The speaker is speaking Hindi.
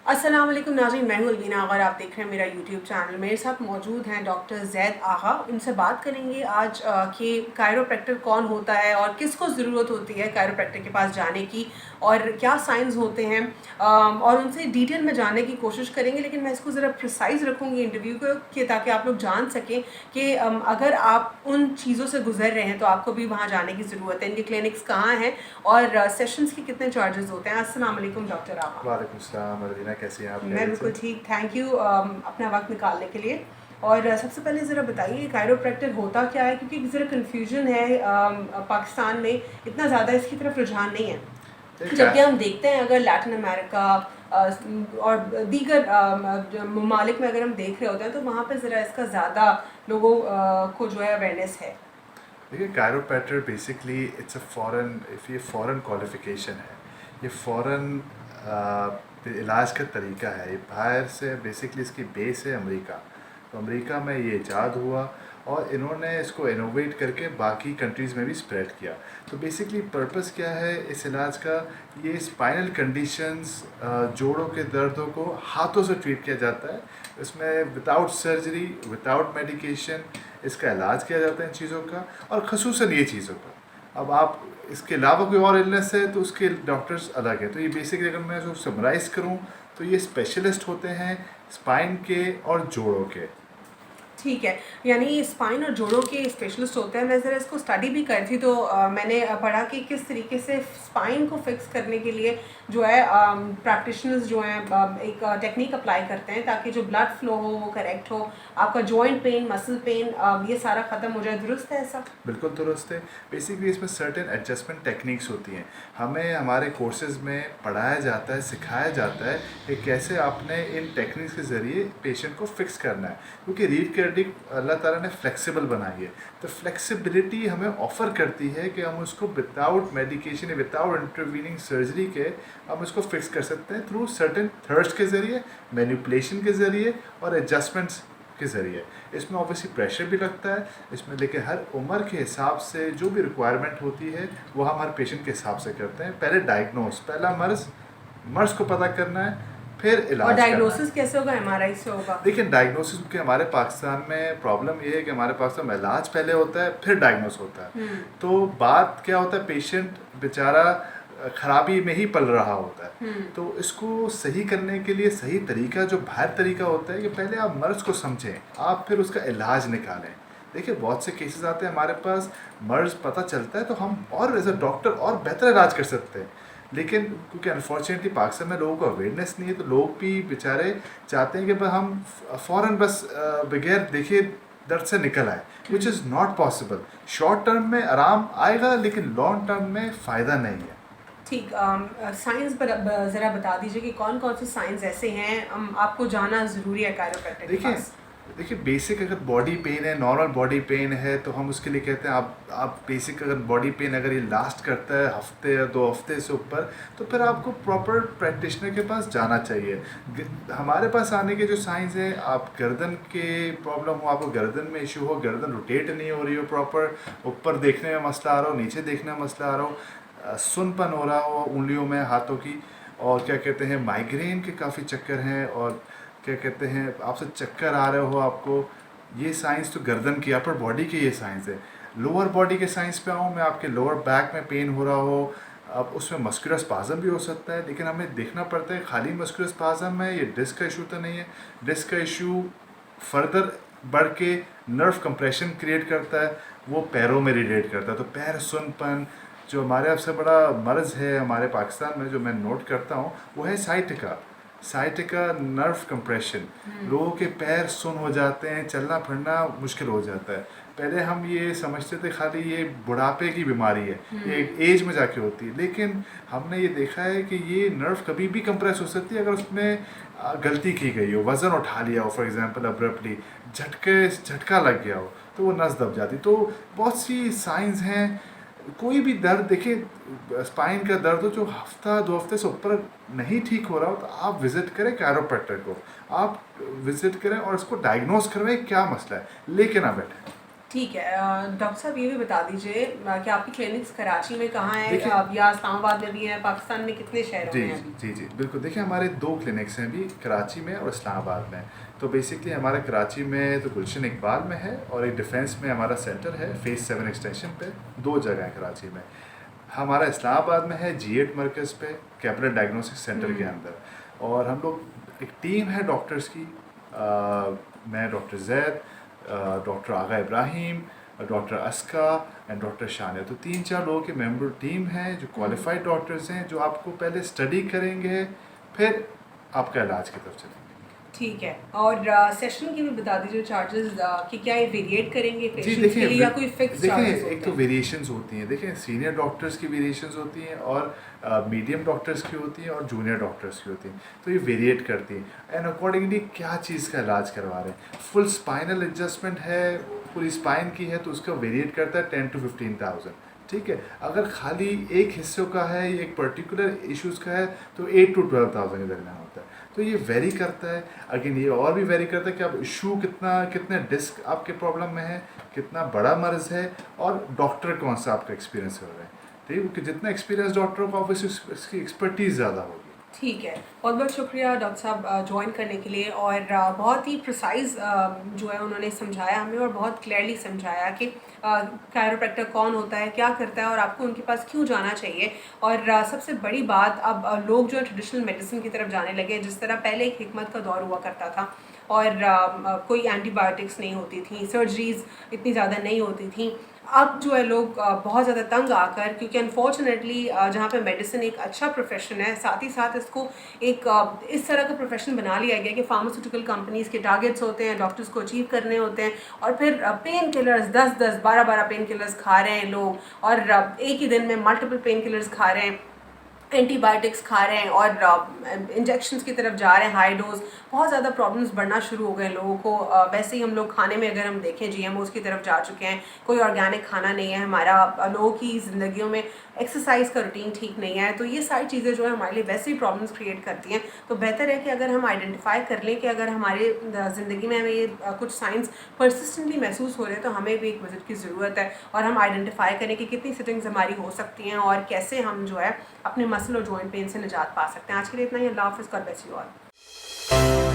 अस्सलाम वालेकुम नाज़रीन, मैं हूँ अलवीना और आप देख रहे हैं मेरा यूट्यूब चैनल। मेरे साथ मौजूद हैं डॉक्टर ज़ैद आगा। उनसे बात करेंगे आज कि कायरोप्रैक्टर कौन होता है और किसको ज़रूरत होती है कायरोप्रैक्टर के पास जाने की, और क्या साइंस होते हैं, और उनसे डिटेल में जानने की कोशिश करेंगे। लेकिन मैं इसको ज़रा प्रिसाइज़ रखूँगी इंटरव्यू को, कि ताकि आप लोग जान सकें कि अगर आप उन चीज़ों से गुजर रहे हैं तो आपको भी वहाँ जाने की ज़रूरत है। इनके क्लिनिक्स कहाँ हैं और सेशंस के कितने चार्जेस होते हैं। अस्सलाम वालेकुम डॉक्टर आगा। वालेकुम सलाम अर्दीना, कैसी हैं आप? मैं खैरियत बिल्कुल से? ठीक, थैंक यू अपना वक्त निकालने के लिए। और सबसे पहले ज़रा बताइए कायरोप्रैक्टर होता क्या है, क्योंकि ज़रा कन्फ्यूजन है। पाकिस्तान में इतना ज़्यादा इसकी तरफ रुझान नहीं है, देखिए जबकि हम देखते हैं अगर लैटिन अमेरिका और दीगर ममालिक में अगर हम देख रहे होते हैं तो वहाँ पे ज़रा इसका ज़्यादा लोगों को जो है अवेयरनेस है। देखिए chiropractor basically it's a foreign, if ये फॉरेन क्वालिफिकेशन है, ये फॉरेन इलाज का तरीका है। ये बाहर से बेसिकली इसकी बेस है अमेरिका। तो अमेरिका में ये इजाद हुआ और इन्होंने इसको इनोवेट करके बाकी कंट्रीज़ में भी स्प्रेड किया। तो बेसिकली पर्पस क्या है इस इलाज का? ये स्पाइनल कंडीशंस, जोड़ों के दर्दों को हाथों से ट्रीट किया जाता है। इसमें विदाउट सर्जरी, विदाउट मेडिकेशन इसका इलाज किया जाता है इन चीज़ों का, और ख़ुसूसन ये चीज़ों का। अब आप इसके अलावा कोई और इलनेस है तो उसके डॉक्टर्स अलग है। तो ये बेसिकली अगर मैं इसको समराइज़ करूँ तो ये स्पेशलिस्ट होते हैं स्पाइन के और जोड़ों के। ठीक है, यानी स्पाइन और जोड़ों के स्पेशलिस्ट होते हैं। मैं ज़रा इसको स्टडी भी करी थी तो मैंने पढ़ा कि किस तरीके से स्पाइन को फिक्स करने के लिए जो है प्रैक्टिशनर्स जो हैं एक टेक्निक अप्लाई करते हैं ताकि जो ब्लड फ्लो हो वो करेक्ट हो, आपका जॉइंट पेन, मसल पेन, ये सारा ख़त्म हो जाए। दुरुस्त है ऐसा? बिल्कुल दुरुस्त है। बेसिकली इसमें सर्टेन एडजस्टमेंट टेक्निक्स होती हैं। हमें हमारे कोर्सेज़ में पढ़ाया जाता है, सिखाया जाता है कि कैसे आपने इन टेक्निक्स के ज़रिए पेशेंट को फिक्स करना है, क्योंकि रीढ़ की हड्डी अल्लाह ताला ने फ्लेक्सिबल बनाई है। तो फ्लेक्सिबिलिटी हमें ऑफ़र करती है कि हम उसको विदाउट मेडिकेशन या विदाउट इंटरवीनिंग सर्जरी के हम उसको फिक्स कर सकते हैं थ्रू सर्टेन थर्ड्स के ज़रिए, मैनिपुलेशन के ज़रिए और एडजस्टमेंट्स के ज़रिए। इसमें ऑब्वियसली प्रेशर भी लगता है इसमें, लेकिन हर उम्र के हिसाब से जो भी रिक्वायरमेंट होती है वो हम हर पेशेंट के हिसाब से करते हैं। पहले डायग्नोस, पहला मर्ज़ को पता करना है, फिर और इलाज करना है। डायग्नोसिस कैसे होगा? एमआरआई से होगा? देखिए डायग्नोसिस के हमारे पाकिस्तान में प्रॉब्लम ये है कि हमारे पाकिस्तान में इलाज पहले होता है फिर डायग्नोस होता है। तो बात क्या होता है, पेशेंट बेचारा खराबी में ही पल रहा होता है। तो इसको सही करने के लिए सही तरीका, जो बाहर तरीका होता है कि पहले आप मर्ज़ को समझें, आप फिर उसका इलाज निकालें। देखिए बहुत से केसेस आते हैं हमारे पास, मर्ज़ पता चलता है तो हम और एज अ डॉक्टर और बेहतर इलाज कर सकते हैं। लेकिन क्योंकि अनफॉर्चुनेटली पाकिस्तान में लोगों को अवेयरनेस नहीं है, तो लोग भी बेचारे चाहते हैं कि बस हम फ़ौरन बस बगैर देखे दर्द से निकल आए, which is not possible. Short term में आराम आएगा लेकिन लॉन्ग टर्म में फ़ायदा नहीं है। ठीक, साइंस ज़रा बता दीजिए कि कौन कौन से साइंस ऐसे हैं आपको जाना ज़रूरी है कायरोप्रैक्टर के देखिए पास? देखिए बेसिक अगर बॉडी पेन है, नॉर्मल बॉडी पेन है, तो हम उसके लिए कहते हैं आप बेसिक अगर बॉडी पेन अगर ये लास्ट करता है हफ्ते या 2 हफ्ते से ऊपर, तो फिर आपको प्रॉपर प्रैक्टिशनर के पास जाना चाहिए। हमारे पास आने के जो साइंस हैं, आप गर्दन के प्रॉब्लम हो, आपको गर्दन में इशू हो, गर्दन रोटेट नहीं हो रही हो प्रॉपर, ऊपर देखने में मसला आ रहा हो, नीचे देखने में मसला आ रहा हो, सुनपन हो रहा हो उंगलियों में, हाथों की, और क्या कहते हैं माइग्रेन के काफ़ी चक्कर हैं, और क्या कहते हैं आपसे चक्कर आ रहे हो आपको, ये साइंस तो गर्दन की अपर बॉडी के ये साइंस है। लोअर बॉडी के साइंस पे आऊँ मैं, आपके लोअर बैक में पेन हो रहा हो, अब उसमें मस्कुलर स्पाज़म भी हो सकता है, लेकिन हमें देखना पड़ता है खाली मस्कुलर स्पाज़म है, ये डिस्क का इशू तो नहीं है। डिस्क का इशू फर्दर बढ़ के नर्व कंप्रेशन क्रिएट करता है, वो पैरों में रिलेट करता है। तो पैर सुनपन जो हमारे सबसे बड़ा मर्ज़ है हमारे पाकिस्तान में, जो मैं नोट करता हूँ, वो है साइटिका नर्व कंप्रेशन। लोगों के पैर सुन हो जाते हैं, चलना फिरना मुश्किल हो जाता है। पहले हम ये समझते थे खाली ये बुढ़ापे की बीमारी है, ये एक एज में जाके होती है, लेकिन हमने ये देखा है कि ये नर्व कभी भी कंप्रेस हो सकती है अगर उसमें गलती की गई हो, वज़न उठा लिया हो, फॉर एग्जांपल अब्रप्टली झटका लग गया हो, तो वो नस दब जाती। तो बहुत सी साइंस हैं। कोई भी दर्द देखिए, स्पाइन का दर्द हो जो हफ्ता 2 हफ्ते से ऊपर नहीं ठीक हो रहा हो, तो आप विज़िट करें कायरोप्रैक्टर को, आप विज़िट करें और उसको डायग्नोस करवाएं क्या मसला है, लेके ना बैठें। ठीक है। डॉक्टर साहब ये भी बता दीजिए कि आपकी क्लिनिक्स कराची में कहाँ हैं, देखिए या इस्लामाबाद में भी हैं, पाकिस्तान में कितने शहरों जी में हैं अभी? जी जी बिल्कुल। देखिए हमारे 2 क्लिनिक्स हैं अभी, कराची में और इस्लामाबाद में। तो बेसिकली हमारा कराची में तो गुलशन इकबाल में है, और एक डिफेंस में हमारा सेंटर है फेज़ 7 एक्सटेंशन पे। 2 जगह हैं कराची में। हमारा इस्लामाबाद में है G8 मरकज़ पे, कैपिटल डायग्नोस्टिक सेंटर के अंदर। और हम लोग एक टीम है डॉक्टर्स की, मैं doctor Zaid, doctor Agha Ibrahim, doctor Aska and doctor Shania. तो 3-4 लोगों की मेंबर टीम है जो क्वालिफाइड डॉक्टर्स हैं, जो आपको पहले स्टडी करेंगे, फिर आपका इलाज की तरफ चलेंगे। ठीक है। और सेशन की भी बता दीजिए चार्जेस, कि क्या ये वेरिएट करेंगे जी पेशेंट्स देखिए के लिए या कोई फिक्स देखिए चार्जेस एक होते तो हैं? वेरिएशंस होती हैं। देखिए सीनियर डॉक्टर्स की वेरिएशंस होती हैं, और मीडियम डॉक्टर्स की होती हैं, और जूनियर डॉक्टर्स की होती हैं। तो ये वेरिएट करती हैं एंड अकॉर्डिंगली क्या चीज़ का इलाज करवा रहे हैं। फुल स्पाइनल एडजस्टमेंट है, पूरी स्पाइन की है, तो उसका वेरिएट करता है 10 to 15,000। ठीक है। अगर खाली एक हिस्सों का है, एक पर्टिकुलर इश्यूज़ का है, तो 8 to 12,000 के दरमियान होता है। तो ये वेरी करता है। अगेन ये और भी वेरी करता है कि आप इशू कितने डिस्क आपके प्रॉब्लम में है, कितना बड़ा मर्ज है, और डॉक्टर कौन सा आपका एक्सपीरियंस हो रहा है। ठीक है, क्योंकि जितना एक्सपीरियंस डॉक्टर होगा ऑब्वियसली उसकी एक्सपर्टीज़ ज़्यादा होगी। ठीक है। बहुत बहुत शुक्रिया डॉक्टर साहब ज्वाइन करने के लिए, और बहुत ही प्रिसाइज जो है उन्होंने समझाया हमें, और बहुत क्लियरली समझाया कि कायरोप्रैक्टर कौन होता है, क्या करता है, और आपको उनके पास क्यों जाना चाहिए। और सबसे बड़ी बात, अब लोग जो है ट्रेडिशनल मेडिसिन की तरफ जाने लगे। जिस तरह पहले एक हिकमत का दौर हुआ करता था, और कोई एंटीबायोटिक्स नहीं होती थी, सर्जरीज इतनी ज़्यादा नहीं होती थी। अब जो है लोग बहुत ज़्यादा तंग आकर, क्योंकि अनफॉर्चुनेटली जहाँ पे मेडिसिन एक अच्छा प्रोफेशन है, साथ ही साथ इसको एक इस तरह का प्रोफेशन बना लिया गया कि फार्मास्यूटिकल कंपनीज़ के टारगेट्स होते हैं, डॉक्टर्स को अचीव करने होते हैं, और फिर पेन किलर्स 10-10, 12-12 पेन किलर्स खा रहे हैं लोग, और एक ही दिन में मल्टीपल पेन किलर्स खा रहे हैं, एंटीबायोटिक्स खा रहे हैं, और इंजेक्शंस की तरफ जा रहे हैं, हाई डोज। बहुत ज़्यादा प्रॉब्लम्स बढ़ना शुरू हो गए लोगों को। वैसे ही हम लोग खाने में अगर हम देखें, जीएमओस की तरफ जा चुके हैं, कोई ऑर्गेनिक खाना नहीं है हमारा, लोगों की ज़िंदगियों में एक्सरसाइज का रूटीन ठीक नहीं है। तो ये सारी चीज़ें जो है हमारे लिए वैसे ही प्रॉब्लम्स क्रिएट करती हैं। तो बेहतर है कि अगर हम आइडेंटिफाई कर लें कि अगर हमारे ज़िंदगी में हमें ये कुछ साइंस परसिस्टेंटली महसूस हो रहे हैं, तो हमें भी एक विजिट की ज़रूरत है, और हम आइडेंटिफाई करें कि कितनी सिटिंग्स हमारी हो सकती हैं, और कैसे हम जो है अपने मसल और जॉइंट पेन से निजात पा सकते हैं। आज के लिए इतना ही। अल्लाह हाफ़िज़। God bless you all.